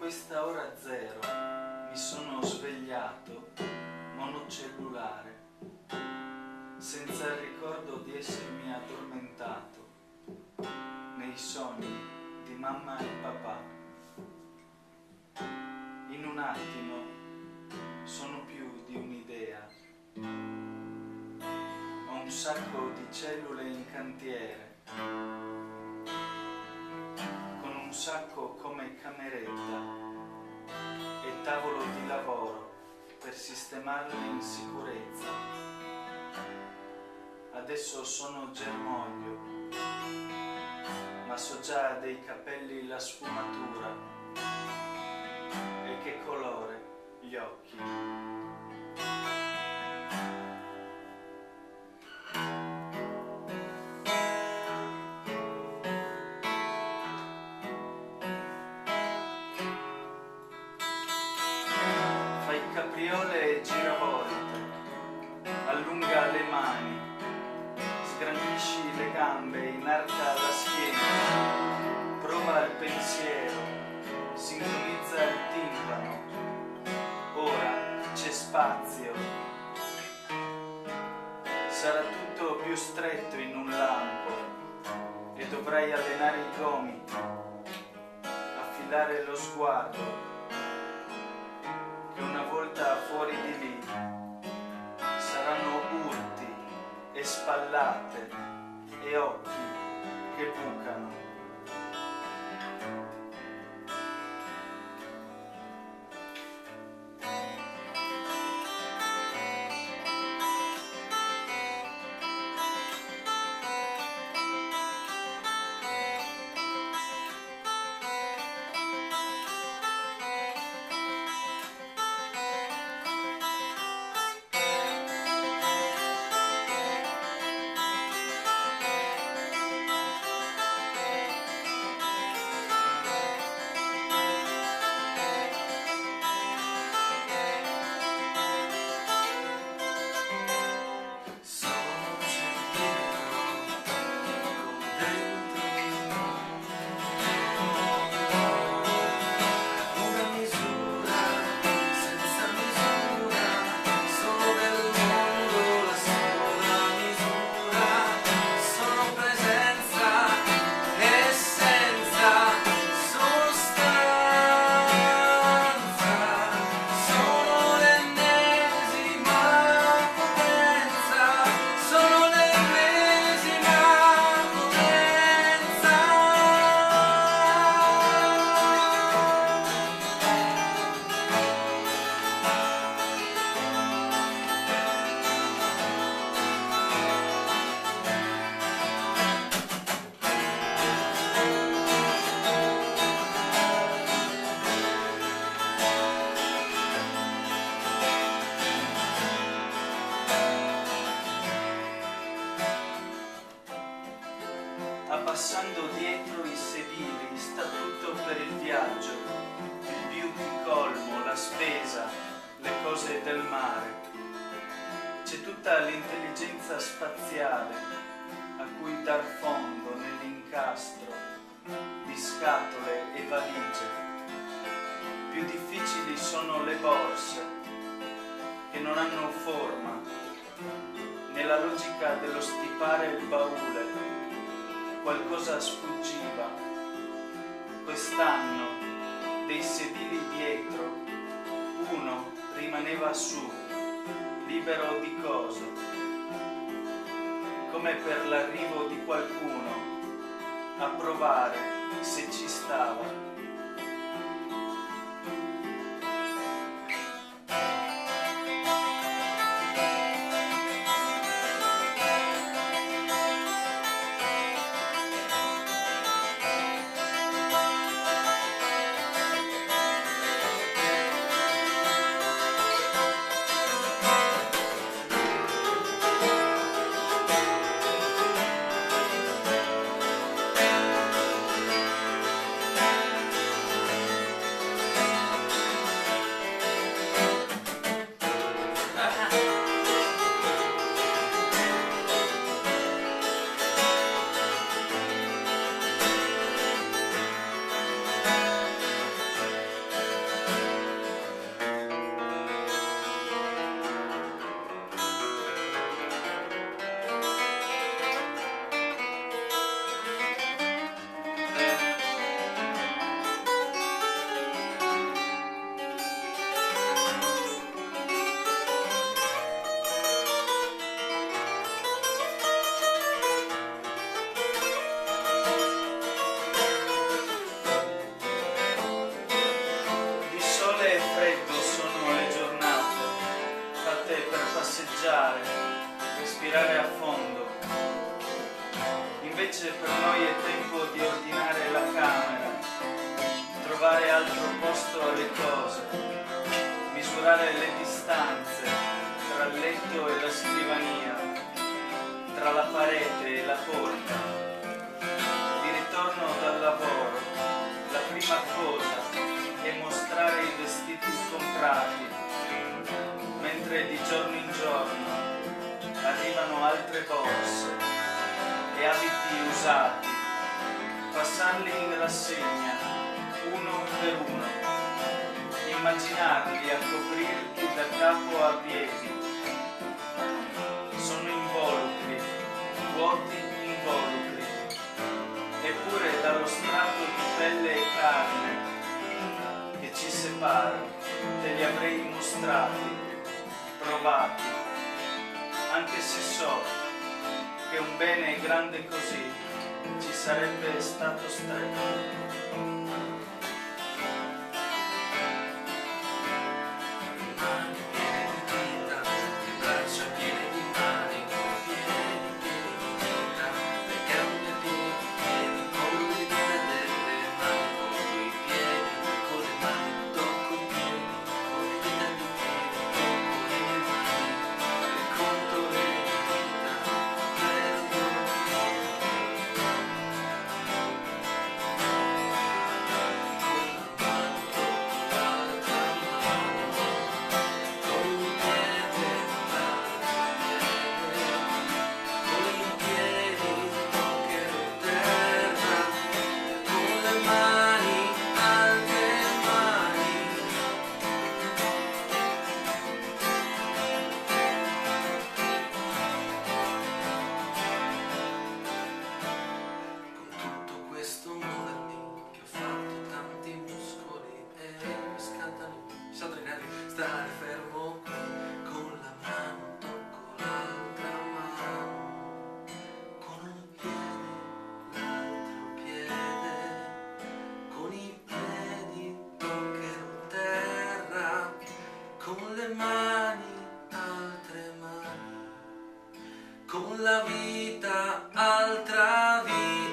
questa ora zero mi sono svegliato monocellulare, senza il ricordo di essermi addormentato nei sogni di mamma e papà. In un attimo sono più di un'idea. Ho un sacco di cellule in cantiere, con un sacco come cameretta e tavolo di lavoro per sistemarli in sicurezza. Adesso sono germoglio, ma so già dei capelli la sfumatura e che colore gli occhi. Fai capriole e giravolte, allunga le mani, sgranisci le gambe, inarca la schiena, prova il pensiero, sintonizza il timpano. Ora c'è spazio. Sarà tutto più stretto in un lampo e dovrai allenare i gomiti, affilare lo sguardo, che una volta fuori di lì saranno urti e spallate e occhi che bucano. Abbassando dietro i sedili sta tutto per il viaggio, il beauty colmo, la spesa, le cose del mare. C'è tutta l'intelligenza spaziale a cui dar fondo nell'incastro di scatole e valigie. Più difficili sono le borse che non hanno forma. Nella logica dello stipare il baule qualcosa sfuggiva. Quest'anno dei sedili dietro uno rimaneva su, libero di cose, come per l'arrivo di qualcuno a provare se ci stava. Invece per noi è tempo di ordinare la camera, trovare altro posto alle cose, misurare le distanze tra il letto e la scrivania, tra la parete e la porta. Di ritorno dal lavoro, la prima cosa è mostrare i vestiti comprati, mentre di giorno in giorno arrivano altre borse e abiti usati, passarli in rassegna uno per uno, immaginarli a coprirti da capo a piedi. Sono involucri, vuoti involucri, eppure dallo strato di pelle e carne che ci separa te li avrei mostrati, provati, anche se so che un bene grande così ci sarebbe stato stretto. Stare fermo con la mano, tocco l'altra mano, con un piede, l'altro piede, con i piedi toccherò terra, con le mani, altre mani, con la vita, altra vita.